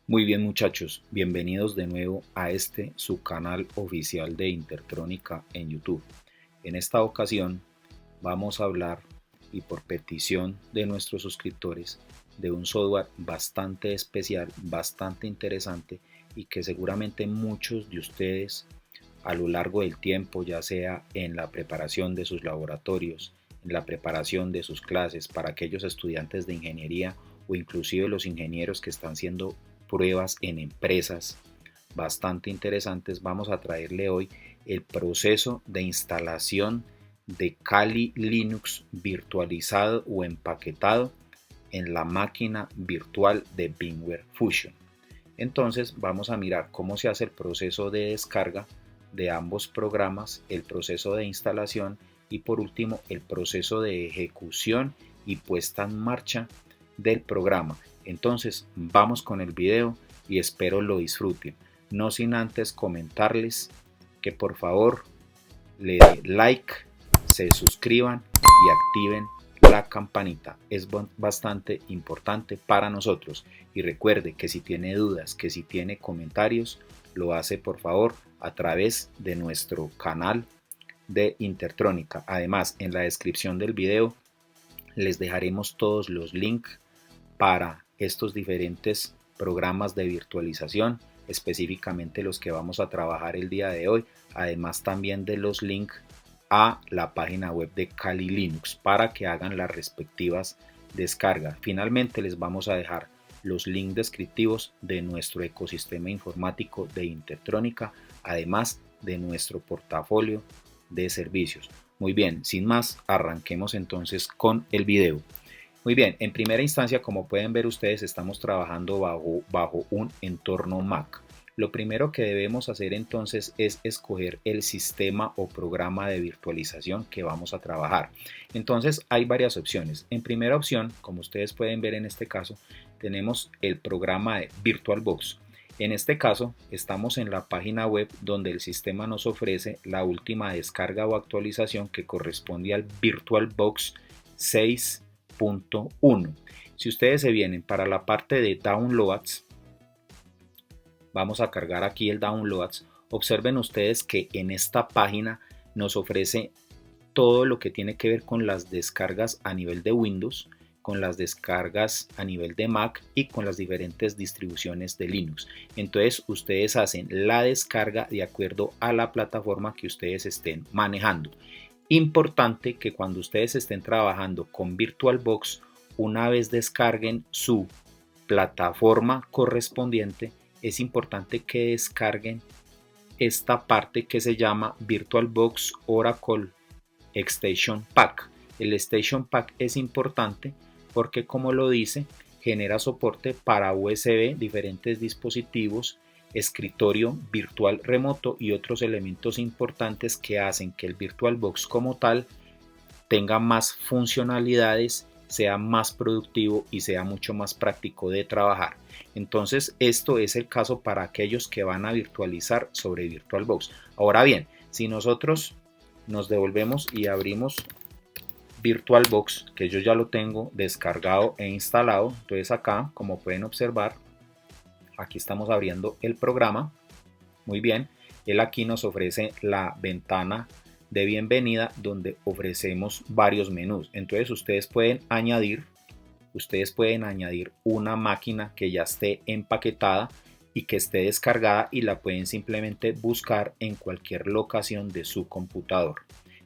Muy bien muchachos, bienvenidos de nuevo a su canal oficial de Intertrónica en YouTube. En esta ocasión vamos a hablar, y por petición de nuestros suscriptores, de un software bastante especial, bastante interesante y que seguramente muchos de ustedes a lo largo del tiempo, ya sea en la preparación de sus laboratorios, en la preparación de sus clases para aquellos estudiantes de ingeniería o inclusive los ingenieros que están haciendo pruebas en empresas bastante interesantes, vamos a traerle hoy el proceso de instalación de Kali Linux virtualizado o empaquetado en la máquina virtual de VMware Fusion. Entonces vamos a mirar cómo se hace el proceso de descarga de ambos programas, el proceso de instalación y por último el proceso de ejecución y puesta en marcha del programa. Entonces vamos con el video y espero lo disfruten. No sin antes comentarles que por favor le den like, se suscriban y activen la campanita. Es bastante importante para nosotros. Y recuerde que si tiene dudas, que si tiene comentarios, lo hace por favor a través de nuestro canal de Intertrónica. Además, en la descripción del video les dejaremos todos los links para estos diferentes programas de virtualización, específicamente los que vamos a trabajar el día de hoy, además también de los links a la página web de Kali Linux para que hagan las respectivas descargas. Finalmente les vamos a dejar los links descriptivos de nuestro ecosistema informático de Intertrónica, además de nuestro portafolio de servicios. Muy bien, sin más, arranquemos entonces con el video. Muy bien, en primera instancia, como pueden ver ustedes, estamos trabajando bajo un entorno Mac. Lo primero que debemos hacer entonces es escoger el sistema o programa de virtualización que vamos a trabajar. Entonces hay varias opciones. En primera opción, como ustedes pueden ver en este caso, tenemos el programa de VirtualBox. En este caso, estamos en la página web donde el sistema nos ofrece la última descarga o actualización que corresponde al VirtualBox 6.1. Si ustedes se vienen para la parte de Downloads, vamos a cargar aquí el Downloads. Observen ustedes que en esta página nos ofrece todo lo que tiene que ver con las descargas a nivel de Windows, con las descargas a nivel de Mac y con las diferentes distribuciones de Linux. Entonces ustedes hacen la descarga de acuerdo a la plataforma que ustedes estén manejando. Importante que cuando ustedes estén trabajando con VirtualBox, una vez descarguen su plataforma correspondiente, es importante que descarguen esta parte que se llama VirtualBox Oracle Extension Pack. El Extension Pack es importante porque, como lo dice, genera soporte para USB, diferentes dispositivos, escritorio virtual remoto y otros elementos importantes que hacen que el VirtualBox como tal tenga más funcionalidades, sea más productivo y sea mucho más práctico de trabajar. Entonces esto es el caso para aquellos que van a virtualizar sobre VirtualBox. Ahora bien, si nosotros nos devolvemos y abrimos VirtualBox, que yo ya lo tengo descargado e instalado, entonces acá, como pueden observar, aquí estamos abriendo el programa. Muy bien, él aquí nos ofrece la ventana de bienvenida donde ofrecemos varios menús. Entonces ustedes pueden añadir una máquina que ya esté empaquetada y que esté descargada y la pueden simplemente buscar en cualquier locación de su computador.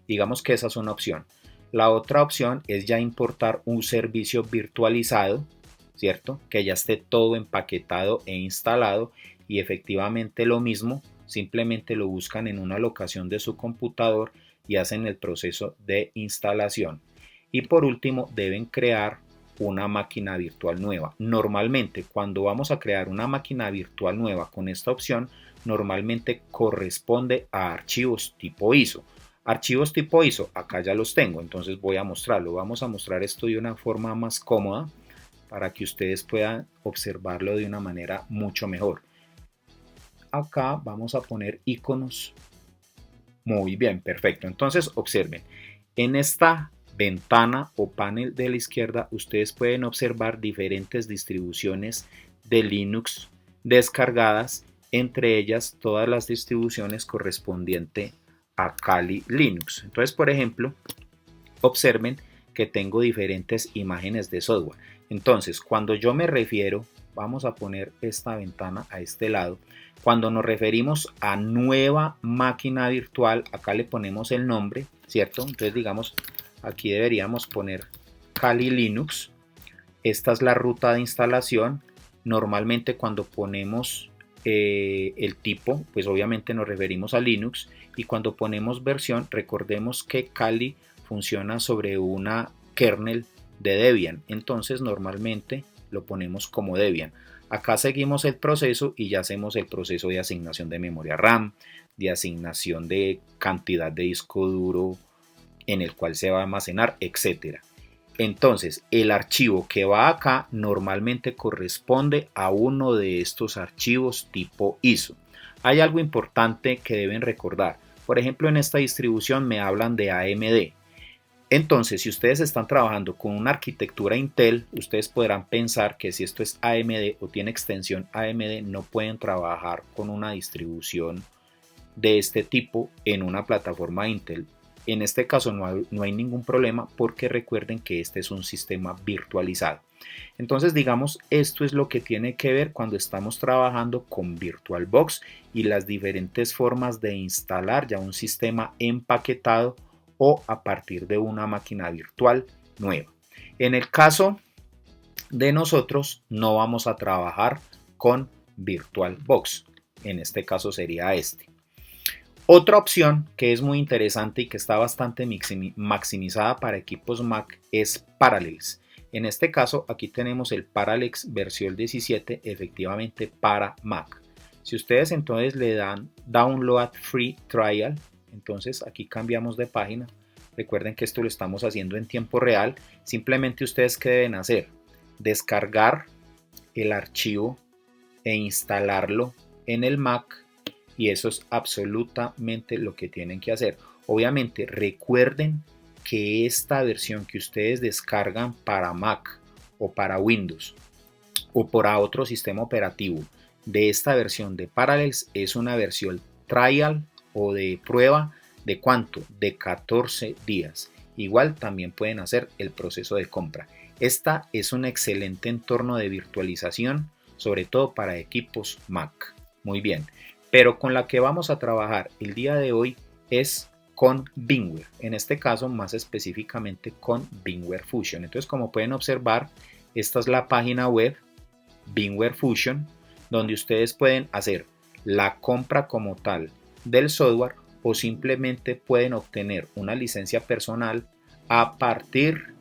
Digamos que esa es una opción. La otra opción es ya importar un servicio virtualizado, ¿cierto? Que ya esté todo empaquetado e instalado y efectivamente lo mismo, simplemente lo buscan en una locación de su computador y hacen el proceso de instalación. Y por último, deben crear una máquina virtual nueva. Normalmente, cuando vamos a crear una máquina virtual nueva con esta opción, normalmente corresponde a archivos tipo ISO. Archivos tipo ISO, acá ya los tengo, entonces voy a mostrarlo. Vamos a mostrar esto de una forma más cómoda para que ustedes puedan observarlo de una manera mucho mejor. Acá vamos a poner iconos. Muy bien, perfecto. Entonces observen, en esta ventana o panel de la izquierda ustedes pueden observar diferentes distribuciones de Linux descargadas, entre ellas todas las distribuciones correspondientes a Kali Linux. Entonces, por ejemplo, observen que tengo diferentes imágenes de software. Entonces, cuando yo me refiero, vamos a poner esta ventana a este lado, cuando nos referimos a nueva máquina virtual, acá le ponemos el nombre, ¿cierto? Entonces, digamos, aquí deberíamos poner Kali Linux. Esta es la ruta de instalación. Normalmente cuando ponemos el tipo, pues obviamente nos referimos a Linux, y cuando ponemos versión, recordemos que Kali funciona sobre una kernel de Debian, entonces normalmente lo ponemos como Debian. Acá seguimos el proceso y ya hacemos el proceso de asignación de memoria RAM, de asignación de cantidad de disco duro en el cual se va a almacenar, etcétera. Entonces, el archivo que va acá normalmente corresponde a uno de estos archivos tipo ISO. Hay algo importante que deben recordar. Por ejemplo, en esta distribución me hablan de AMD. Entonces, si ustedes están trabajando con una arquitectura Intel, ustedes podrán pensar que si esto es AMD o tiene extensión AMD, no pueden trabajar con una distribución de este tipo en una plataforma Intel. En este caso no hay ningún problema, porque recuerden que este es un sistema virtualizado. Entonces, digamos, esto es lo que tiene que ver cuando estamos trabajando con VirtualBox y las diferentes formas de instalar ya un sistema empaquetado o a partir de una máquina virtual nueva. En el caso de nosotros, no vamos a trabajar con VirtualBox. En este caso sería este. Otra opción que es muy interesante y que está bastante maximizada para equipos Mac es Parallels. En este caso, aquí tenemos el Parallels versión 17, efectivamente para Mac. Si ustedes entonces le dan Download Free Trial, entonces aquí cambiamos de página. Recuerden que esto lo estamos haciendo en tiempo real. Simplemente ustedes, ¿qué deben hacer? Descargar el archivo e instalarlo en el Mac, y eso es absolutamente lo que tienen que hacer. Obviamente recuerden que esta versión que ustedes descargan para Mac o para Windows o para otro sistema operativo de esta versión de Parallels es una versión trial o de prueba de ¿cuánto? De 14 días. Igual también pueden hacer el proceso de compra. Esta es un excelente entorno de virtualización, sobre todo para equipos Mac. Muy bien, pero con la que vamos a trabajar el día de hoy es con VMware, en este caso más específicamente con VMware Fusion. Entonces, como pueden observar, esta es la página web VMware Fusion, donde ustedes pueden hacer la compra como tal del software o simplemente pueden obtener una licencia personal a partir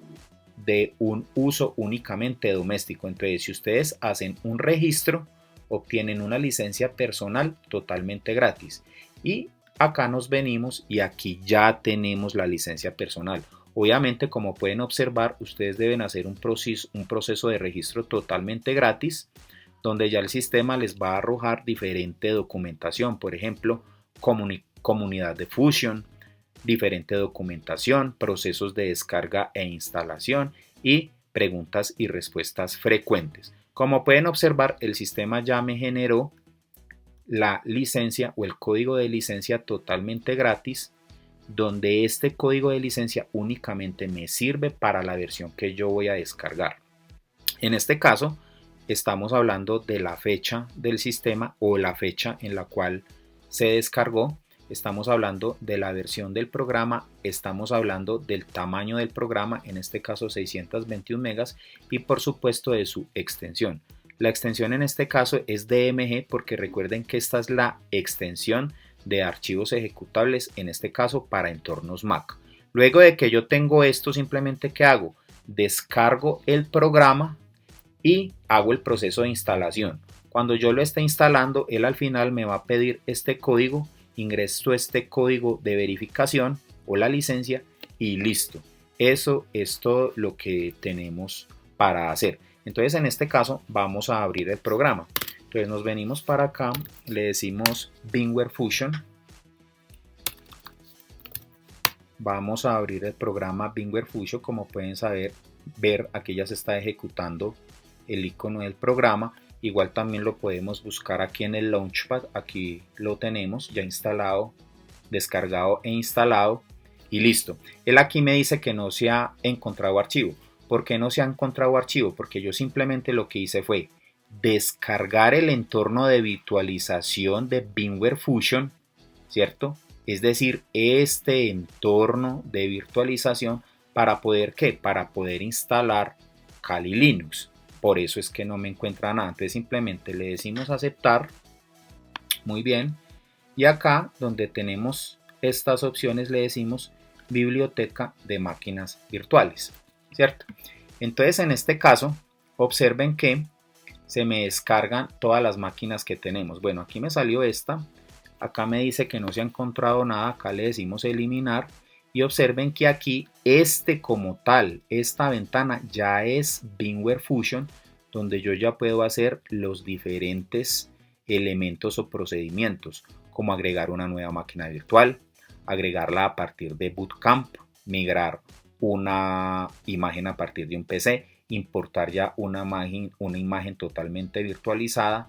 de un uso únicamente doméstico. Entonces, si ustedes hacen un registro, obtienen una licencia personal totalmente gratis, y acá nos venimos y aquí ya tenemos la licencia personal. Obviamente, como pueden observar, ustedes deben hacer un proceso de registro totalmente gratis, donde ya el sistema les va a arrojar diferente documentación, por ejemplo, comunidad de Fusion, diferente documentación, procesos de descarga e instalación y preguntas y respuestas frecuentes. Como pueden observar, el sistema ya me generó la licencia o el código de licencia totalmente gratis, donde este código de licencia únicamente me sirve para la versión que yo voy a descargar. En este caso, estamos hablando de la fecha del sistema o la fecha en la cual se descargó. Estamos hablando de la versión del programa, estamos hablando del tamaño del programa, en este caso 621 megas, y por supuesto de su extensión. La extensión en este caso es DMG, porque recuerden que esta es la extensión de archivos ejecutables, en este caso para entornos Mac. Luego de que yo tengo esto, simplemente ¿qué hago? Descargo el programa y hago el proceso de instalación. Cuando yo lo esté instalando, él al final me va a pedir este código, ingreso este código de verificación o la licencia y listo. Eso es todo lo que tenemos para hacer. Entonces, en este caso vamos a abrir el programa. Entonces nos venimos para acá, le decimos VMware Fusion. Vamos a abrir el programa VMware Fusion. Como pueden ver, aquí ya se está ejecutando el icono del programa. Igual también lo podemos buscar aquí en el Launchpad. Aquí lo tenemos ya instalado, descargado e instalado y listo. Él aquí me dice que no se ha encontrado archivo. ¿Por qué no se ha encontrado archivo? Porque yo simplemente lo que hice fue descargar el entorno de virtualización de VMware Fusion, ¿cierto? Es decir, este entorno de virtualización para poder, ¿qué? Para poder instalar Kali Linux. Por eso es que no me encuentra nada. Entonces simplemente le decimos aceptar. Muy bien. Y acá donde tenemos estas opciones le decimos biblioteca de máquinas virtuales, ¿cierto? Entonces en este caso observen que se me descargan todas las máquinas que tenemos. Bueno, aquí me salió esta. Acá me dice que no se ha encontrado nada. Acá le decimos eliminar. Y observen que aquí como tal, esta ventana ya es VMware Fusion, donde yo ya puedo hacer los diferentes elementos o procedimientos, como agregar una nueva máquina virtual, agregarla a partir de Bootcamp, migrar una imagen a partir de un PC, importar ya una imagen totalmente virtualizada,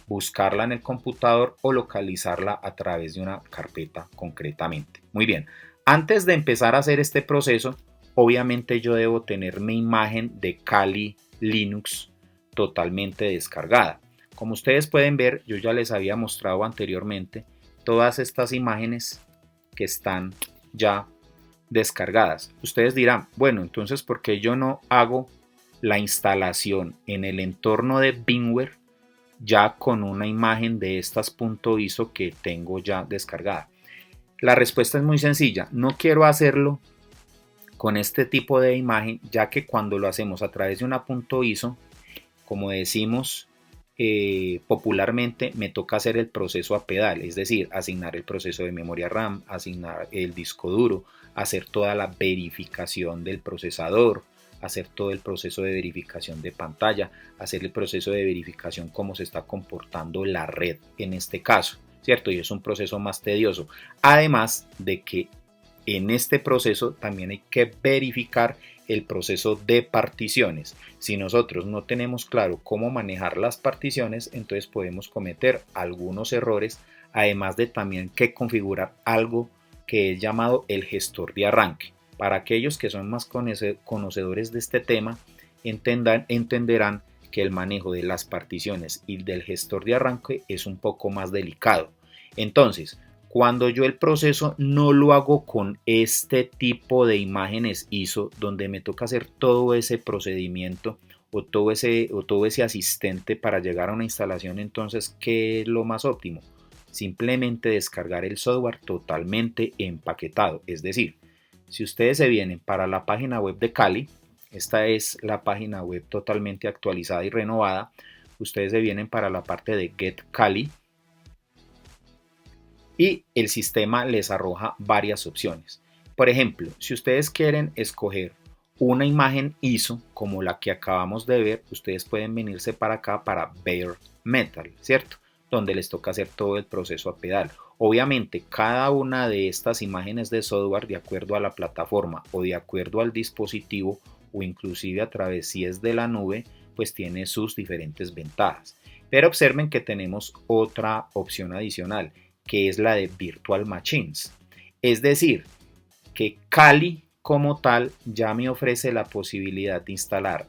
buscarla en el computador o localizarla a través de una carpeta concretamente. Muy bien, antes de empezar a hacer este proceso, obviamente yo debo tener mi imagen de Kali Linux totalmente descargada. Como ustedes pueden ver, yo ya les había mostrado anteriormente todas estas imágenes que están ya descargadas. Ustedes dirán, bueno, entonces ¿por qué yo no hago la instalación en el entorno de VMware ya con una imagen de estas .iso que tengo ya descargada? La respuesta es muy sencilla. No quiero hacerlo con este tipo de imagen, ya que cuando lo hacemos a través de una .iso, como decimos popularmente, me toca hacer el proceso a pedal, es decir, asignar el proceso de memoria RAM, asignar el disco duro, hacer toda la verificación del procesador, hacer todo el proceso de verificación de pantalla, hacer el proceso de verificación cómo se está comportando la red en este caso, ¿cierto? Y es un proceso más tedioso. Además de que en este proceso también hay que verificar el proceso de particiones. Si nosotros no tenemos claro cómo manejar las particiones, entonces podemos cometer algunos errores, además de también que configurar algo que es llamado el gestor de arranque. Para aquellos que son más conocedores de este tema, entenderán que el manejo de las particiones y del gestor de arranque es un poco más delicado. Entonces, cuando yo el proceso no lo hago con este tipo de imágenes ISO, donde me toca hacer todo ese procedimiento o todo ese asistente para llegar a una instalación, entonces, ¿qué es lo más óptimo? Simplemente descargar el software totalmente empaquetado. Es decir, si ustedes se vienen para la página web de Kali, esta es la página web totalmente actualizada y renovada, ustedes se vienen para la parte de Get Kali, y el sistema les arroja varias opciones. Por ejemplo, si ustedes quieren escoger una imagen ISO como la que acabamos de ver, ustedes pueden venirse para acá para Bare Metal, ¿cierto? Donde les toca hacer todo el proceso a pedal. Obviamente, cada una de estas imágenes de software, de acuerdo a la plataforma o de acuerdo al dispositivo, o inclusive a través si es de la nube, pues tiene sus diferentes ventajas. Pero observen que tenemos otra opción adicional, que es la de Virtual Machines. Es decir, que Kali como tal ya me ofrece la posibilidad de instalar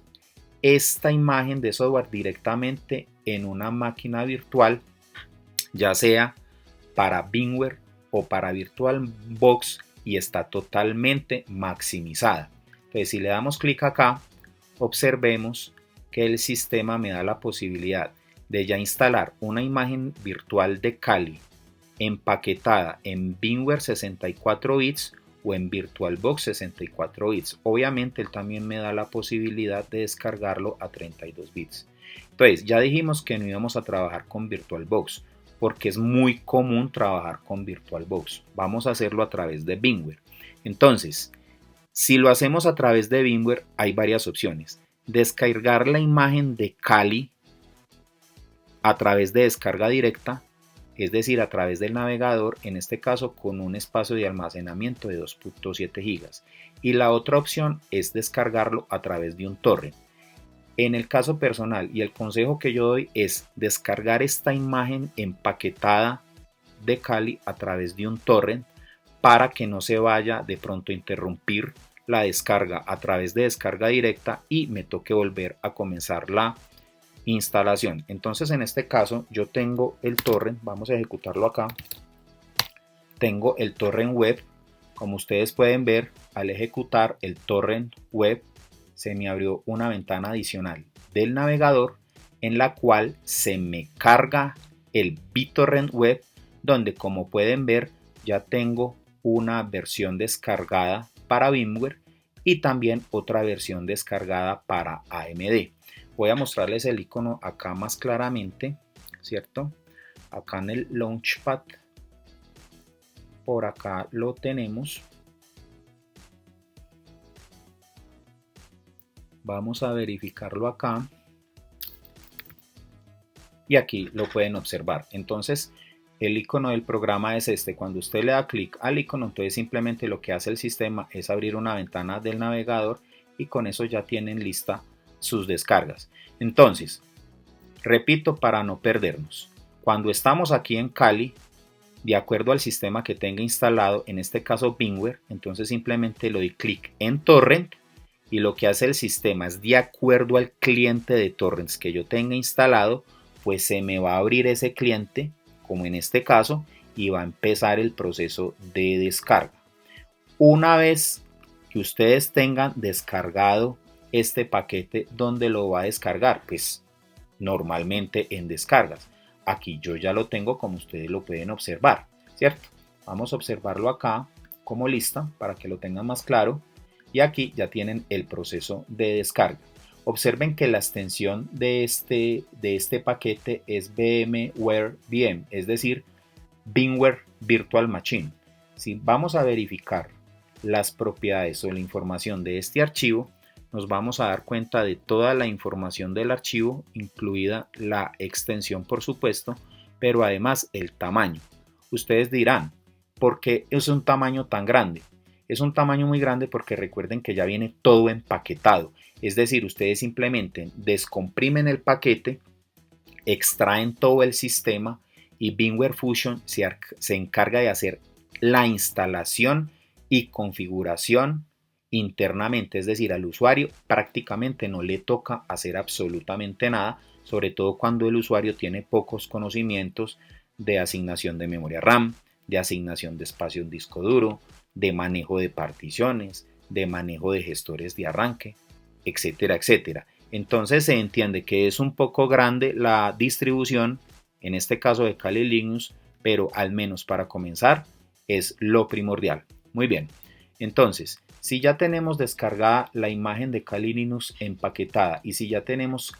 esta imagen de software directamente en una máquina virtual, ya sea para VMware o para VirtualBox, y está totalmente maximizada. Entonces, si le damos clic acá, observemos que el sistema me da la posibilidad de ya instalar una imagen virtual de Kali empaquetada en VMware 64 bits o en VirtualBox 64 bits. Obviamente él también me da la posibilidad de descargarlo a 32 bits. Entonces ya dijimos que no íbamos a trabajar con VirtualBox porque es muy común trabajar con VirtualBox. Vamos a hacerlo a través de VMware. Entonces, si lo hacemos a través de VMware, hay varias opciones. Descargar la imagen de Kali a través de descarga directa, es decir, a través del navegador, en este caso con un espacio de almacenamiento de 2.7 GB. Y la otra opción es descargarlo a través de un torrent. En el caso personal y el consejo que yo doy es descargar esta imagen empaquetada de Kali a través de un torrent para que no se vaya de pronto a interrumpir la descarga a través de descarga directa y me toque volver a comenzar la instalación. Entonces en este caso yo tengo el torrent, vamos a ejecutarlo acá, tengo el torrent web. Como ustedes pueden ver, al ejecutar el torrent web se me abrió una ventana adicional del navegador en la cual se me carga el BitTorrent web, donde como pueden ver ya tengo una versión descargada para VMware y también otra versión descargada para AMD. Voy a mostrarles el icono acá más claramente, ¿cierto? Acá en el Launchpad, por acá lo tenemos. Vamos a verificarlo acá y aquí lo pueden observar. Entonces el icono del programa es este. Cuando usted le da clic al icono, entonces simplemente lo que hace el sistema es abrir una ventana del navegador y con eso ya tienen lista sus descargas. Entonces, repito para no perdernos, cuando estamos aquí en Kali, de acuerdo al sistema que tenga instalado, en este caso VMware, entonces simplemente le doy clic en torrent y lo que hace el sistema es, de acuerdo al cliente de torrents que yo tenga instalado, pues se me va a abrir ese cliente, como en este caso, y va a empezar el proceso de descarga. Una vez que ustedes tengan descargado este paquete, ¿dónde lo va a descargar? Pues normalmente en descargas. Aquí yo ya lo tengo, como ustedes lo pueden observar, ¿cierto? Vamos a observarlo acá como lista para que lo tengan más claro. Y aquí ya tienen el proceso de descarga. Observen que la extensión de este paquete es VMware VM, es decir, VMware Virtual Machine. Si vamos a verificar las propiedades o la información de este archivo, nos vamos a dar cuenta de toda la información del archivo, incluida la extensión, por supuesto, pero además el tamaño. Ustedes dirán, ¿por qué es un tamaño tan grande? Es un tamaño muy grande porque recuerden que ya viene todo empaquetado. Es decir, ustedes simplemente descomprimen el paquete, extraen todo el sistema y VMware Fusion se encarga de hacer la instalación y configuración internamente. Es decir, al usuario prácticamente no le toca hacer absolutamente nada, sobre todo cuando el usuario tiene pocos conocimientos de asignación de memoria RAM, de asignación de espacio en disco duro, de manejo de particiones, de manejo de gestores de arranque, etcétera, etcétera. Entonces se entiende que es un poco grande la distribución, en este caso de Kali Linux, pero al menos para comenzar es lo primordial. Muy bien, entonces si ya tenemos descargada la imagen de Kali Linux empaquetada y si ya tenemos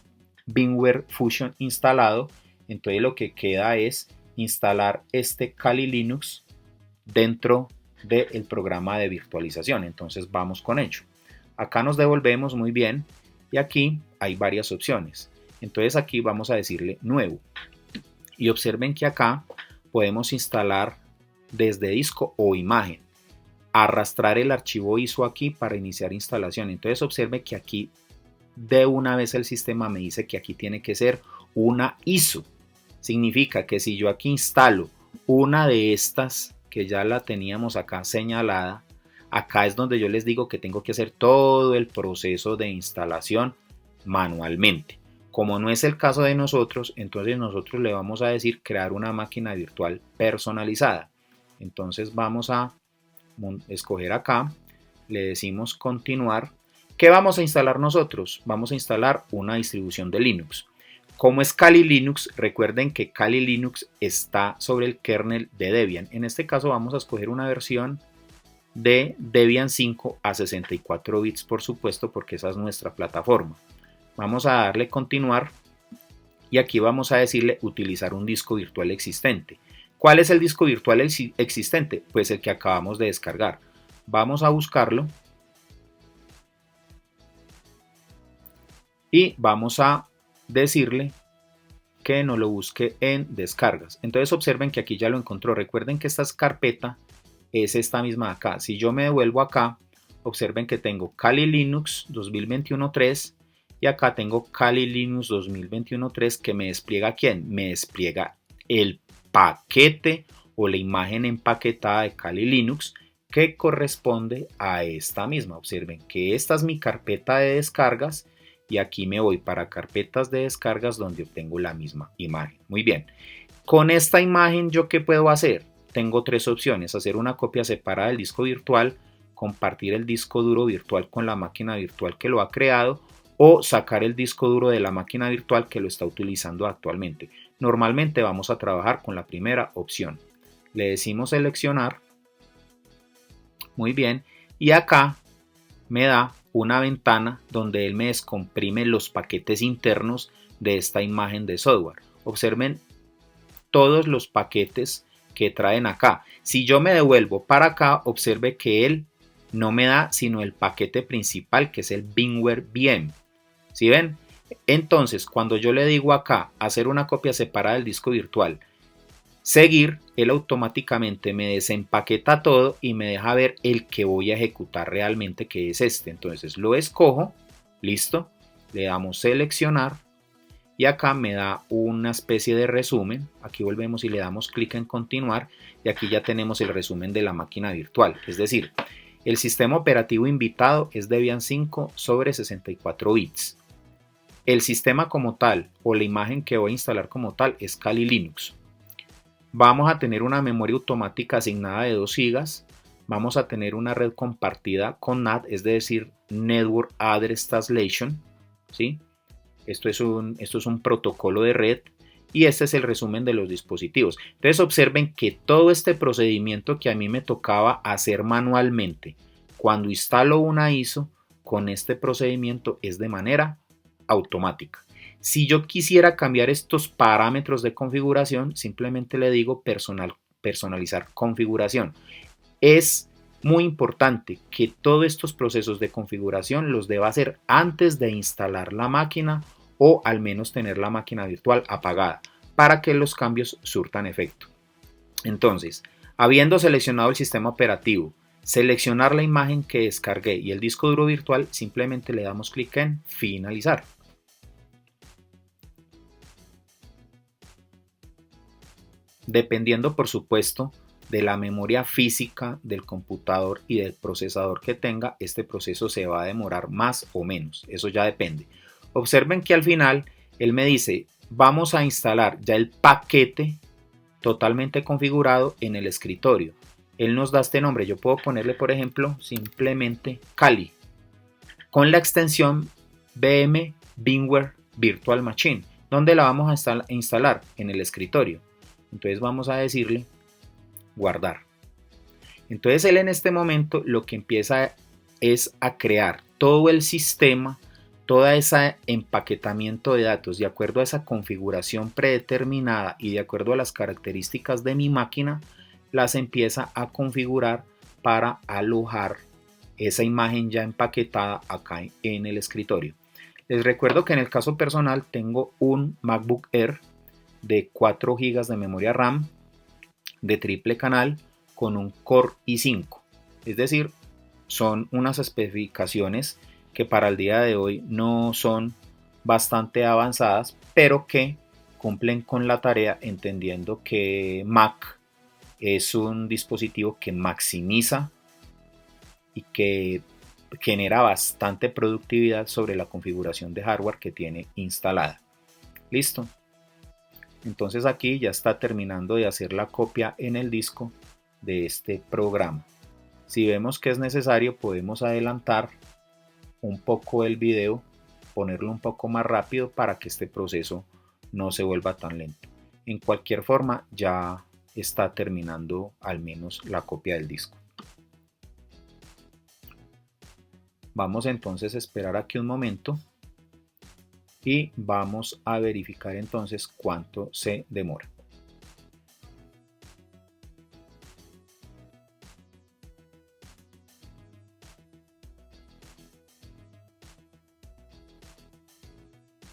VMware Fusion instalado, entonces lo que queda es instalar este Kali Linux dentro del programa de virtualización. Entonces vamos con ello. Acá nos devolvemos, muy bien, y aquí hay varias opciones. Entonces aquí vamos a decirle nuevo y observen que acá podemos instalar desde disco o imagen, arrastrar el archivo ISO aquí para iniciar instalación. Entonces observe que aquí de una vez el sistema me dice que aquí tiene que ser una ISO. Significa que si yo aquí instalo una de estas que ya la teníamos acá señalada, acá es donde yo les digo que tengo que hacer todo el proceso de instalación manualmente. Como no es el caso de nosotros, entonces nosotros le vamos a decir crear una máquina virtual personalizada. Entonces vamos a escoger acá, le decimos continuar. ¿Qué vamos a instalar nosotros? Vamos a instalar una distribución de Linux. Como es Kali Linux, recuerden que Kali Linux está sobre el kernel de Debian. En este caso vamos a escoger una versión de Debian 5 a 64 bits, por supuesto, porque esa es nuestra plataforma. Vamos a darle continuar y aquí vamos a decirle utilizar un disco virtual existente. ¿Cuál es el disco virtual existente? Pues el que acabamos de descargar. Vamos a buscarlo y vamos a decirle que no lo busque en descargas. Entonces observen que aquí ya lo encontró. Recuerden que esta carpeta es esta misma de acá. Si yo me devuelvo acá, observen que tengo Kali Linux 2021.3 y acá tengo Kali Linux 2021.3 que me despliega ¿quién? Me despliega el paquete o la imagen empaquetada de Kali Linux que corresponde a esta misma. Observen que esta es mi carpeta de descargas y aquí me voy para carpetas de descargas donde obtengo la misma imagen. Muy bien, con esta imagen ¿yo qué puedo hacer? Tengo tres opciones: hacer una copia separada del disco virtual, compartir el disco duro virtual con la máquina virtual que lo ha creado o sacar el disco duro de la máquina virtual que lo está utilizando actualmente. Normalmente vamos a trabajar con la primera opción. Le decimos seleccionar. Muy bien, y acá me da una ventana donde él me descomprime los paquetes internos de esta imagen de software. Observen todos los paquetes que traen acá. Si yo me devuelvo para acá, observe que él no me da sino el paquete principal, que es el VMware VM. ¿Sí ven? Entonces, cuando yo le digo acá hacer una copia separada del disco virtual, seguir, él automáticamente me desempaqueta todo y me deja ver el que voy a ejecutar realmente, que es este. Entonces lo escojo, listo, le damos seleccionar y acá me da una especie de resumen. Aquí volvemos y le damos clic en continuar y aquí ya tenemos el resumen de la máquina virtual. Es decir, el sistema operativo invitado es Debian 5 sobre 64 bits. El sistema como tal o la imagen que voy a instalar como tal es Kali Linux. Vamos a tener una memoria automática asignada de 2 GB. Vamos a tener una red compartida con NAT, es decir, Network Address Translation, ¿sí? Esto es un protocolo de red y este es el resumen de los dispositivos. Entonces observen que todo este procedimiento que a mí me tocaba hacer manualmente cuando instalo una ISO, con este procedimiento es de manera automática. Si yo quisiera cambiar estos parámetros de configuración, simplemente le digo personalizar configuración. Es muy importante que todos estos procesos de configuración los deba hacer antes de instalar la máquina o al menos tener la máquina virtual apagada para que los cambios surtan efecto. Entonces, habiendo seleccionado el sistema operativo, seleccionar la imagen que descargué y el disco duro virtual, simplemente le damos clic en finalizar. Dependiendo, por supuesto, de la memoria física del computador y del procesador que tenga, este proceso se va a demorar más o menos. Eso ya depende. Observen que al final él me dice, vamos a instalar ya el paquete totalmente configurado en el escritorio. Él nos da este nombre. Yo puedo ponerle, por ejemplo, simplemente Kali con la extensión VM VMware Virtual Machine. ¿Dónde la vamos a instalar? En el escritorio. Entonces vamos a decirle guardar. Entonces él en este momento lo que empieza es a crear todo el sistema, todo ese empaquetamiento de datos de acuerdo a esa configuración predeterminada y de acuerdo a las características de mi máquina, las empieza a configurar para alojar esa imagen ya empaquetada acá en el escritorio. Les recuerdo que en el caso personal tengo un MacBook Air de 4 GB de memoria RAM de triple canal con un Core i5, es decir, son unas especificaciones que para el día de hoy no son bastante avanzadas, pero que cumplen con la tarea, entendiendo que Mac es un dispositivo que maximiza y que genera bastante productividad sobre la configuración de hardware que tiene instalada. Listo. Entonces aquí ya está terminando de hacer la copia en el disco de este programa. Si vemos que es necesario, podemos adelantar un poco el video, ponerlo un poco más rápido para que este proceso no se vuelva tan lento. En cualquier forma, ya está terminando al menos la copia del disco. Vamos entonces a esperar aquí un momento y vamos a verificar entonces cuánto se demora.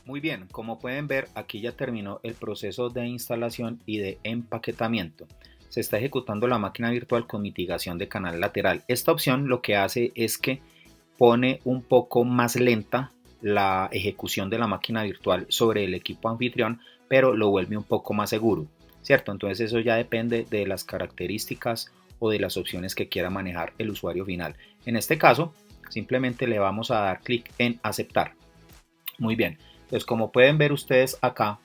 Muy bien, como pueden ver, aquí ya terminó el proceso de instalación y de empaquetamiento. Se está ejecutando la máquina virtual con mitigación de canal lateral. Esta opción lo que hace es que pone un poco más lenta la ejecución de la máquina virtual sobre el equipo anfitrión, pero lo vuelve un poco más seguro, ¿cierto? Entonces eso ya depende de las características o de las opciones que quiera manejar el usuario final. En este caso, simplemente le vamos a dar clic en aceptar. Muy bien, entonces como pueden ver ustedes acá,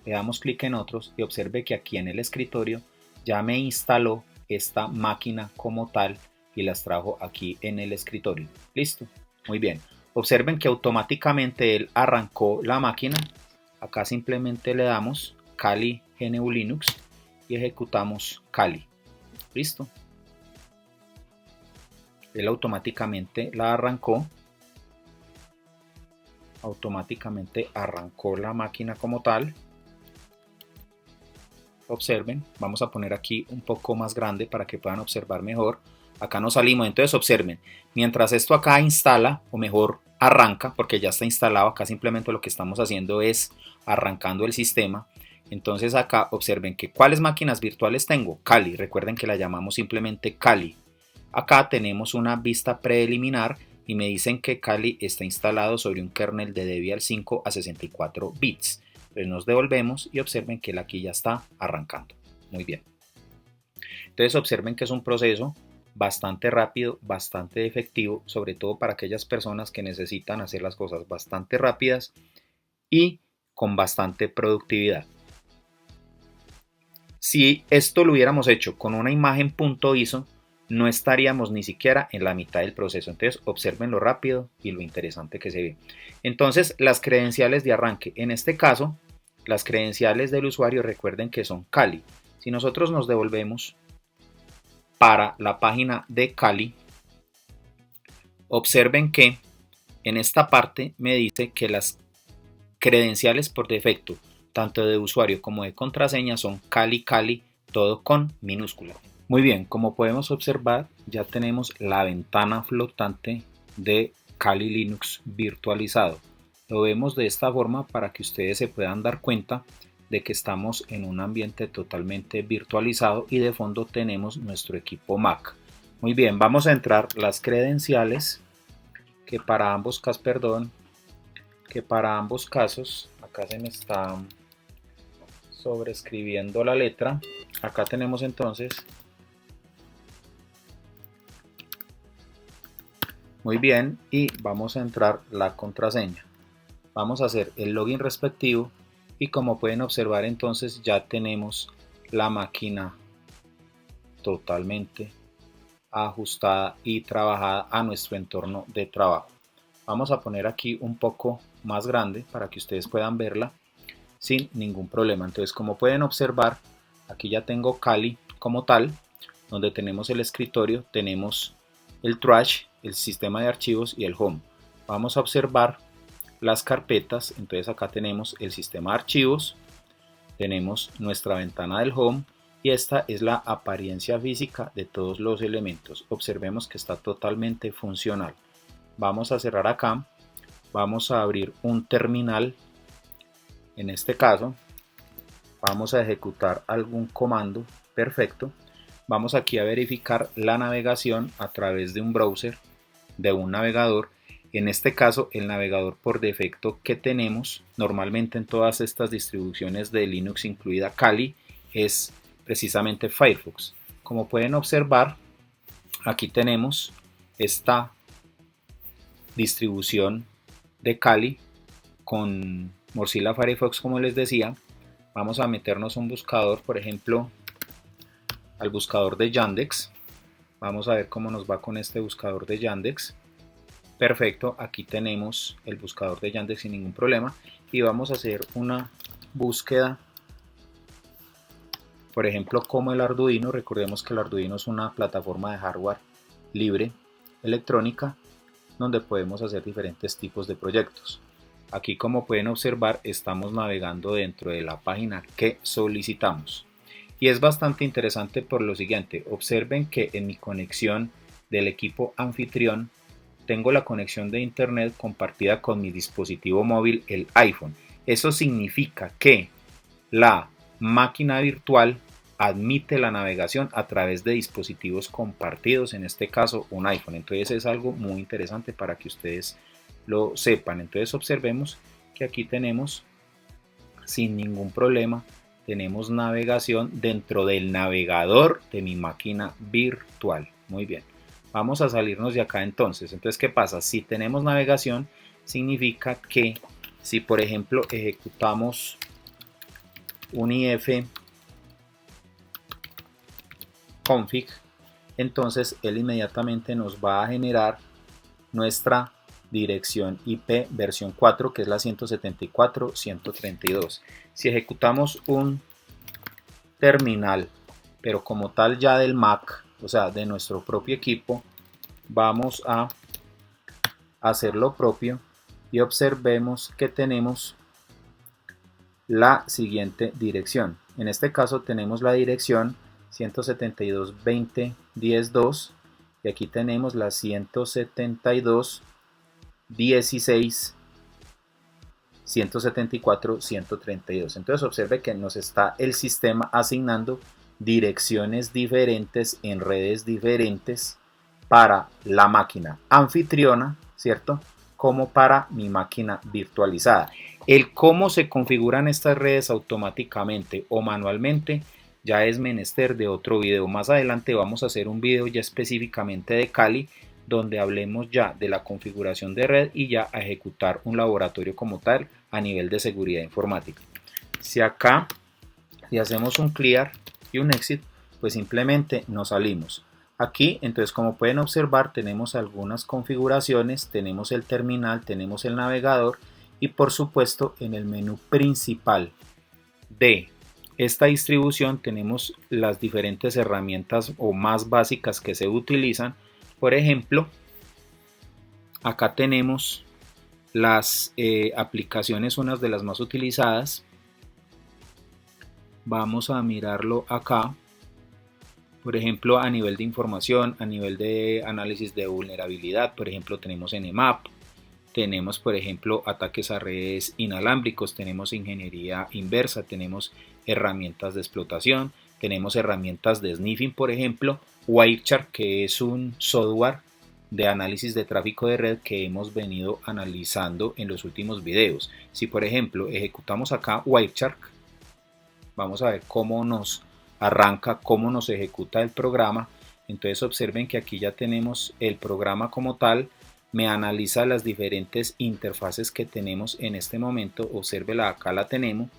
le damos clic en otros y observe que aquí en el escritorio ya me instaló esta máquina como tal y las trajo aquí en el escritorio. Listo, muy bien. Observen que automáticamente él arrancó la máquina. Acá simplemente le damos Kali GNU Linux y ejecutamos Kali. Listo. Él automáticamente la arrancó. Automáticamente arrancó la máquina como tal. Observen, vamos a poner aquí un poco más grande para que puedan observar mejor. Acá nos salimos, entonces observen, mientras esto acá instala, o mejor arranca, porque ya está instalado, acá simplemente lo que estamos haciendo es arrancando el sistema. Entonces acá observen que ¿cuáles máquinas virtuales tengo? Kali, recuerden que la llamamos simplemente Kali. Acá tenemos una vista preliminar y me dicen que Kali está instalado sobre un kernel de Debian 5 a 64 bits. Entonces nos devolvemos y observen que él aquí ya está arrancando. Muy bien. Entonces observen que es un proceso bastante rápido, bastante efectivo, sobre todo para aquellas personas que necesitan hacer las cosas bastante rápidas y con bastante productividad. Si esto lo hubiéramos hecho con una imagen .iso, no estaríamos ni siquiera en la mitad del proceso. Entonces observen lo rápido y lo interesante que se ve. Entonces las credenciales de arranque, en este caso las credenciales del usuario, recuerden que son Kali. Si nosotros nos devolvemos para la página de Kali, observen que en esta parte me dice que las credenciales por defecto, tanto de usuario como de contraseña, son Kali, todo con minúscula. Muy bien, como podemos observar, ya tenemos la ventana flotante de Kali Linux virtualizado. Lo vemos de esta forma para que ustedes se puedan dar cuenta de que estamos en un ambiente totalmente virtualizado y de fondo tenemos nuestro equipo Mac. Muy bien, vamos a entrar las credenciales que para ambos casos, acá se me está sobreescribiendo la letra. Acá tenemos entonces. Muy bien, y vamos a entrar la contraseña. Vamos a hacer el login respectivo y como pueden observar entonces ya tenemos la máquina totalmente ajustada y trabajada a nuestro entorno de trabajo. Vamos a poner aquí un poco más grande para que ustedes puedan verla sin ningún problema. Entonces, como pueden observar, aquí ya tengo Kali como tal, donde tenemos el escritorio, tenemos el trash, el sistema de archivos y el home. Vamos a observar las carpetas. Entonces acá tenemos el sistema de archivos, tenemos nuestra ventana del home y esta es la apariencia física de todos los elementos. Observemos que está totalmente funcional. Vamos a cerrar acá, vamos a abrir un terminal. En este caso vamos a ejecutar algún comando. Perfecto. Vamos aquí a verificar la navegación a través de un browser, de un navegador. En este caso, el navegador por defecto que tenemos normalmente en todas estas distribuciones de Linux, incluida Kali, es precisamente Firefox. Como pueden observar, aquí tenemos esta distribución de Kali con Mozilla Firefox, como les decía. Vamos a meternos a un buscador, por ejemplo, al buscador de Yandex. Vamos a ver cómo nos va con este buscador de Yandex. Perfecto, aquí tenemos el buscador de Yandex sin ningún problema y vamos a hacer una búsqueda, por ejemplo, como el Arduino. Recordemos que el Arduino es una plataforma de hardware libre electrónica donde podemos hacer diferentes tipos de proyectos. Aquí, como pueden observar, estamos navegando dentro de la página que solicitamos y es bastante interesante por lo siguiente. Observen que en mi conexión del equipo anfitrión tengo la conexión de internet compartida con mi dispositivo móvil, el iPhone. Eso significa que la máquina virtual admite la navegación a través de dispositivos compartidos, en este caso un iPhone. Entonces es algo muy interesante para que ustedes lo sepan. Entonces observemos que aquí tenemos sin ningún problema, tenemos navegación dentro del navegador de mi máquina virtual. Muy bien, vamos a salirnos de acá entonces. Entonces, ¿qué pasa? Si tenemos navegación, significa que si por ejemplo ejecutamos un if config, entonces él inmediatamente nos va a generar nuestra dirección IP versión 4, que es la 174.132. Si ejecutamos un terminal, pero como tal ya del Mac, o sea, de nuestro propio equipo, vamos a hacer lo propio y observemos que tenemos la siguiente dirección. En este caso tenemos la dirección 172.20.10.2 y aquí tenemos la 172.16 174.132. Entonces observe que nos está el sistema asignando direcciones diferentes en redes diferentes para la máquina anfitriona, ¿cierto? Como para mi máquina virtualizada. El cómo se configuran estas redes automáticamente o manualmente ya es menester de otro video. Más adelante vamos a hacer un video ya específicamente de Kali, donde hablemos ya de la configuración de red y ya a ejecutar un laboratorio como tal a nivel de seguridad informática. Si acá si hacemos un clear y un exit, pues simplemente nos salimos. Aquí, entonces, como pueden observar, tenemos algunas configuraciones, tenemos el terminal, tenemos el navegador y por supuesto en el menú principal de esta distribución tenemos las diferentes herramientas o más básicas que se utilizan. Por ejemplo, acá tenemos las aplicaciones, unas de las más utilizadas. Vamos a mirarlo acá. Por ejemplo, a nivel de información, a nivel de análisis de vulnerabilidad, por ejemplo, tenemos Nmap, tenemos, por ejemplo, ataques a redes inalámbricos, tenemos ingeniería inversa, tenemos herramientas de explotación, tenemos herramientas de sniffing, por ejemplo, Wireshark, que es un software de análisis de tráfico de red que hemos venido analizando en los últimos videos. Si, por ejemplo, ejecutamos acá Wireshark, vamos a ver cómo nos arranca, cómo nos ejecuta el programa. Entonces observen que aquí ya tenemos el programa como tal, me analiza las diferentes interfaces que tenemos en este momento. Obsérvela, acá la tenemos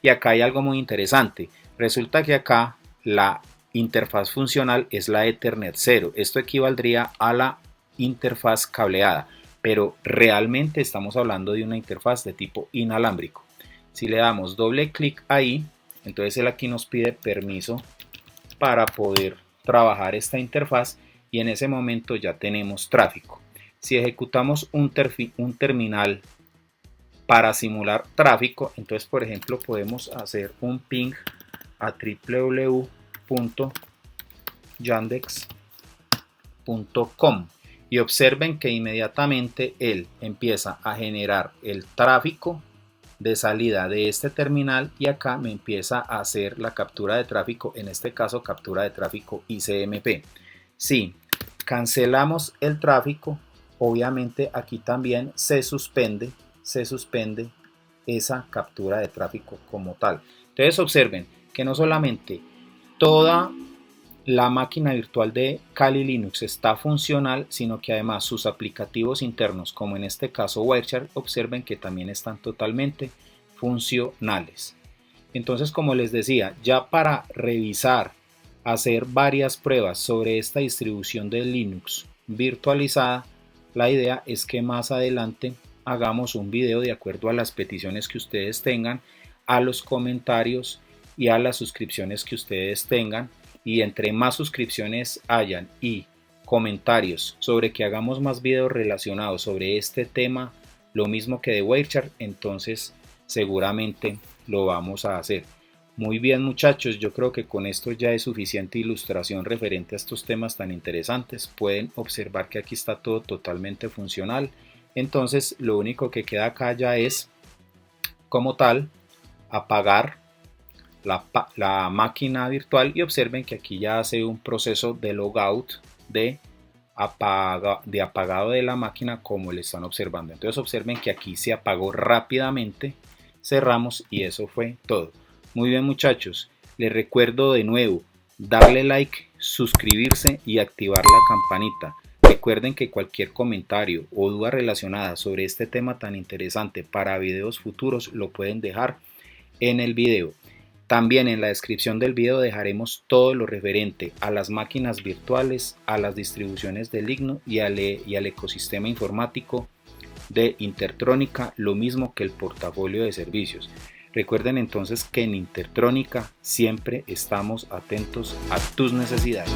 y acá hay algo muy interesante. Resulta que acá la interfaz funcional es la Ethernet 0. Esto equivaldría a la interfaz cableada, pero realmente estamos hablando de una interfaz de tipo inalámbrico. Si le damos doble clic ahí, entonces él aquí nos pide permiso para poder trabajar esta interfaz y en ese momento ya tenemos tráfico. Si ejecutamos un terminal para simular tráfico, entonces por ejemplo podemos hacer un ping a www.yandex.com y observen que inmediatamente él empieza a generar el tráfico de salida de este terminal y acá me empieza a hacer la captura de tráfico, en este caso captura de tráfico ICMP. Si cancelamos el tráfico, obviamente aquí también se suspende esa captura de tráfico como tal. Entonces observen que no solamente toda la máquina virtual de Kali Linux está funcional, sino que además sus aplicativos internos, como en este caso Wireshark, observen que también están totalmente funcionales. Entonces, como les decía, ya para revisar, hacer varias pruebas sobre esta distribución de Linux virtualizada, la idea es que más adelante hagamos un video de acuerdo a las peticiones que ustedes tengan, a los comentarios y a las suscripciones que ustedes tengan. Y entre más suscripciones hayan y comentarios sobre que hagamos más videos relacionados sobre este tema, lo mismo que de Wireshark, entonces seguramente lo vamos a hacer. Muy bien muchachos, yo creo que con esto ya es suficiente ilustración referente a estos temas tan interesantes. Pueden observar que aquí está todo totalmente funcional. Entonces lo único que queda acá ya es como tal apagar la máquina virtual y observen que aquí ya hace un proceso de logout de de apagado de la máquina como le están observando. Entonces observen que aquí se apagó rápidamente, cerramos y eso fue todo. Muy bien muchachos, les recuerdo de nuevo darle like, suscribirse y activar la campanita. Recuerden que cualquier comentario o duda relacionada sobre este tema tan interesante para videos futuros lo pueden dejar en el video. También en la descripción del video dejaremos todo lo referente a las máquinas virtuales, a las distribuciones de Linux y al ecosistema informático de Intertrónica, lo mismo que el portafolio de servicios. Recuerden entonces que en Intertrónica siempre estamos atentos a tus necesidades.